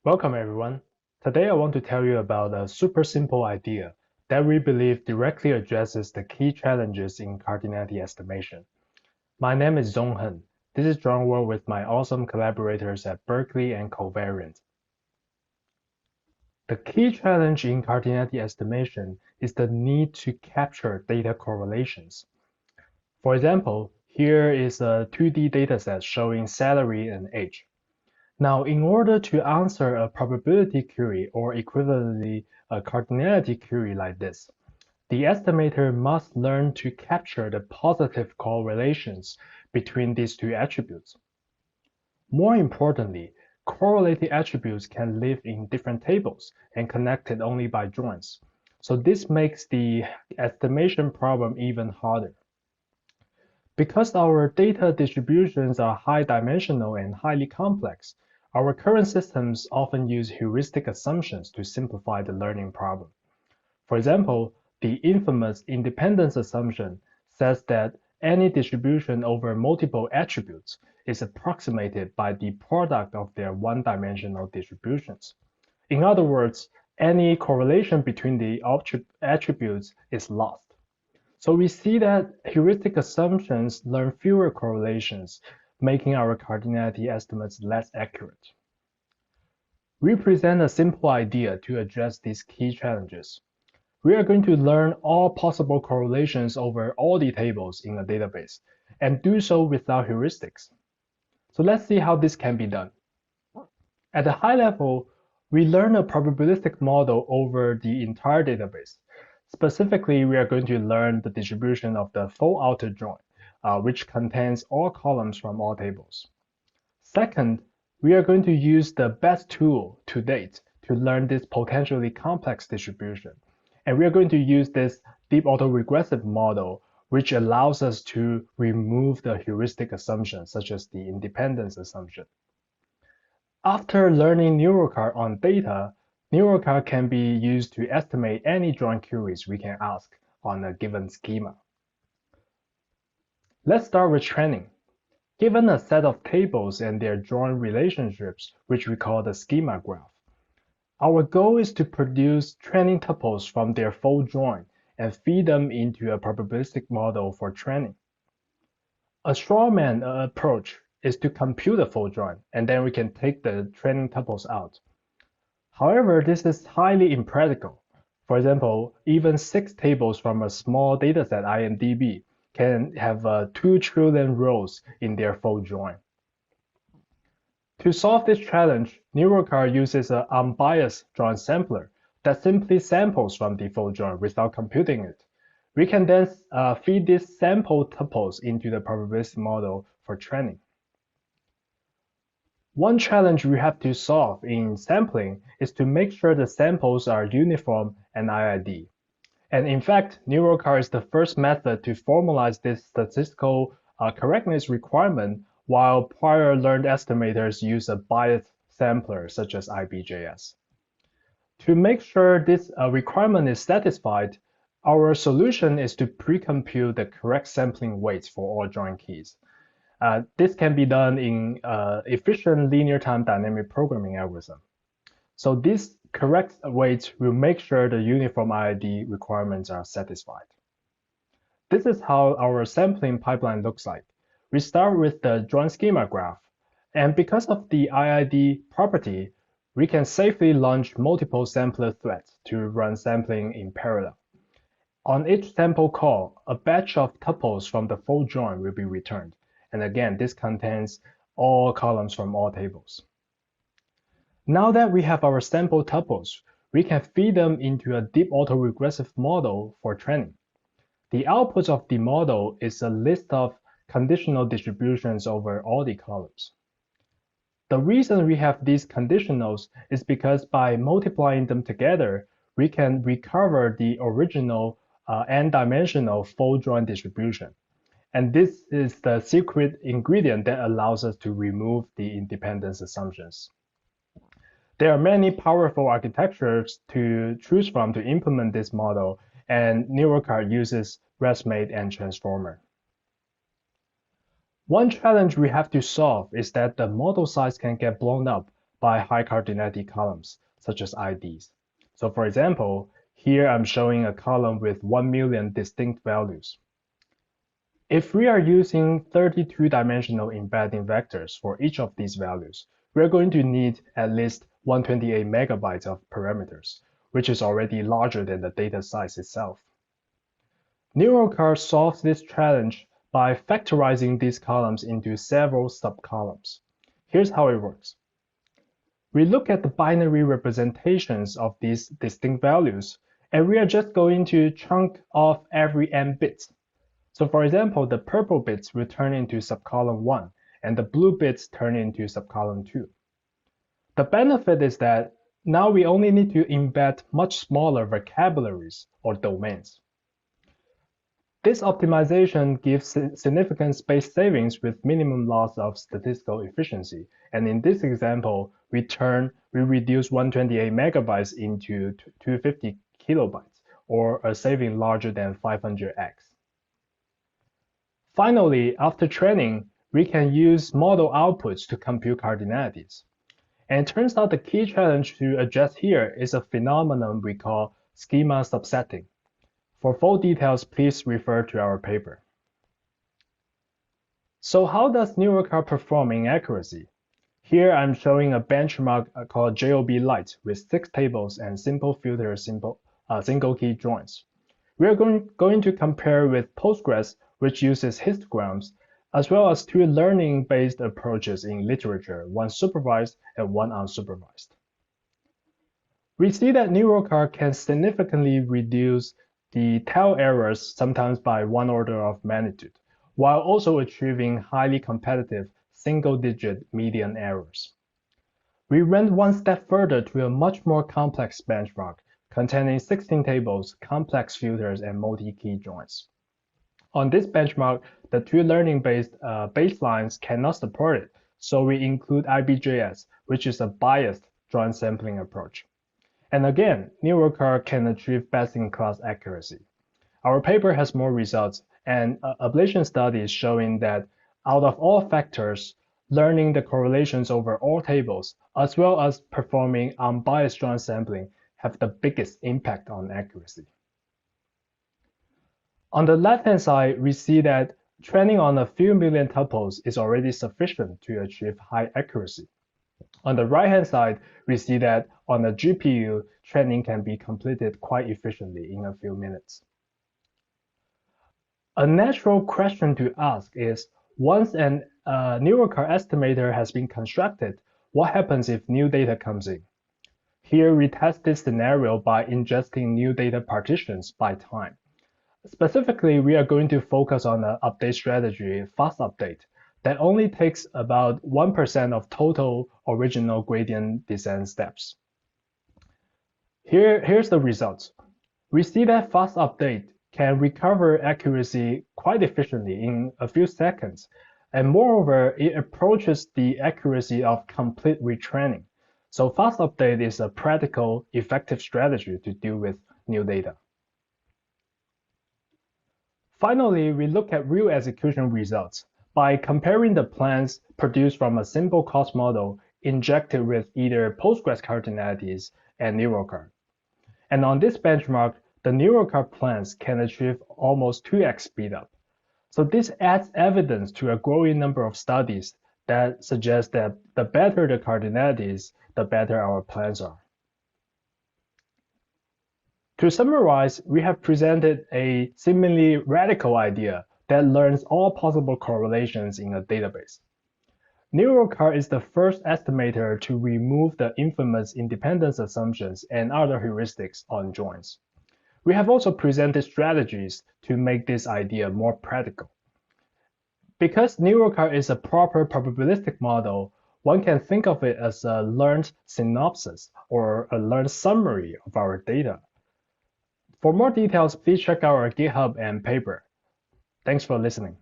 Welcome everyone. Today I want to tell you about a super simple idea that we believe directly addresses the key challenges in cardinality estimation. My name is Zongheng. This is John World with my awesome collaborators at Berkeley and COVARIANT. The key challenge in cardinality estimation is the need to capture data correlations. For example, here is a 2D dataset showing salary and age. Now, in order to answer a probability query or equivalently a cardinality query like this, the estimator must learn to capture the positive correlations between these two attributes. More importantly, correlated attributes can live in different tables and connected only by joins. So this makes the estimation problem even harder. Because our data distributions are high-dimensional and highly complex, our current systems often use heuristic assumptions to simplify the learning problem. For example, the infamous independence assumption says that any distribution over multiple attributes is approximated by the product of their one-dimensional distributions. In other words, any correlation between the attributes is lost. So we see that heuristic assumptions learn fewer correlations, making our cardinality estimates less accurate. We present a simple idea to address these key challenges. We are going to learn all possible correlations over all the tables in a database, and do so without heuristics. So let's see how this can be done. At a high level, we learn a probabilistic model over the entire database. Specifically, we are going to learn the distribution of the full outer join, which contains all columns from all tables. Second, we are going to use the best tool to date to learn this potentially complex distribution. And we are going to use this deep autoregressive model, which allows us to remove the heuristic assumptions, such as the independence assumption. After learning Neurocard on data, Neurocard can be used to estimate any join queries we can ask on a given schema. Let's start with training. Given a set of tables and their join relationships, which we call the schema graph, our goal is to produce training tuples from their full join and feed them into a probabilistic model for training. A strawman approach is to compute a full join, and then we can take the training tuples out. However, this is highly impractical. For example, even 6 tables from a small dataset IMDb can have 2 trillion rows in their full join. To solve this challenge, Neurocard uses an unbiased join sampler that simply samples from the full join without computing it. We can then feed these sample tuples into the probabilistic model for training. One challenge we have to solve in sampling is to make sure the samples are uniform and IID. And in fact, Neurocard is the first method to formalize this statistical correctness requirement, while prior learned estimators use a biased sampler such as IBJS. To make sure this requirement is satisfied, our solution is to pre-compute the correct sampling weights for all join keys. This can be done in efficient linear time dynamic programming algorithm. So these correct weights will make sure the uniform IID requirements are satisfied. This is how our sampling pipeline looks like. We start with the join schema graph, and because of the IID property, we can safely launch multiple sampler threads to run sampling in parallel. On each sample call, a batch of tuples from the full join will be returned. And again, this contains all columns from all tables. Now that we have our sample tuples, we can feed them into a deep autoregressive model for training. The output of the model is a list of conditional distributions over all the columns. The reason we have these conditionals is because by multiplying them together, we can recover the original n-dimensional full join distribution. And this is the secret ingredient that allows us to remove the independence assumptions. There are many powerful architectures to choose from to implement this model, and Neurocard uses ResMate and Transformer. One challenge we have to solve is that the model size can get blown up by high cardinality columns, such as IDs. So for example, here I'm showing a column with 1 million distinct values. If we are using 32-dimensional embedding vectors for each of these values, we're going to need at least 128 megabytes of parameters, which is already larger than the data size itself. Neurocard solves this challenge by factorizing these columns into several subcolumns. Here's how it works. We look at the binary representations of these distinct values, and we are just going to chunk off every n bits. So for example, the purple bits will turn into subcolumn 1, and the blue bits turn into subcolumn 2. The benefit is that now we only need to embed much smaller vocabularies or domains. This optimization gives significant space savings with minimum loss of statistical efficiency. And in this example, we reduce 128 megabytes into 250 kilobytes, or a saving larger than 500x. Finally, after training, we can use model outputs to compute cardinalities. And it turns out the key challenge to address here is a phenomenon we call schema subsetting. For full details, please refer to our paper. So how does Neurocard perform in accuracy? Here I'm showing a benchmark called JOB Lite with 6 tables and simple filter single key joins. We are going to compare with Postgres, which uses histograms, as well as 2 learning-based approaches in literature, one supervised and one unsupervised. We see that Neurocard can significantly reduce the tail errors, sometimes by 1 order of magnitude, while also achieving highly competitive single-digit median errors. We went one step further to a much more complex benchmark, containing 16 tables, complex filters, and multi-key joins. On this benchmark, the 2 learning-based baselines cannot support it, so we include IBJS, which is a biased joint sampling approach. And again, Neurocard can achieve best-in-class accuracy. Our paper has more results, and ablation studies showing that out of all factors, learning the correlations over all tables, as well as performing unbiased joint sampling, have the biggest impact on accuracy. On the left-hand side, we see that training on a few million tuples is already sufficient to achieve high accuracy. On the right-hand side, we see that on a GPU, training can be completed quite efficiently in a few minutes. A natural question to ask is, once an Neurocard estimator has been constructed, what happens if new data comes in? Here, we test this scenario by ingesting new data partitions by time. Specifically, we are going to focus on the update strategy, fast update, that only takes about 1% of total original gradient descent steps. Here's the results. We see that fast update can recover accuracy quite efficiently in a few seconds, and moreover, it approaches the accuracy of complete retraining. So fast update is a practical, effective strategy to deal with new data. Finally, we look at real execution results by comparing the plans produced from a simple cost model injected with either Postgres cardinalities and Neurocard. And on this benchmark, the Neurocard plans can achieve almost 2x speedup. So this adds evidence to a growing number of studies that suggest that the better the cardinalities, the better our plans are. To summarize, we have presented a seemingly radical idea that learns all possible correlations in a database. Neurocard is the first estimator to remove the infamous independence assumptions and other heuristics on joins. We have also presented strategies to make this idea more practical. Because Neurocard is a proper probabilistic model, one can think of it as a learned synopsis or a learned summary of our data. For more details, please check out our GitHub and paper. Thanks for listening.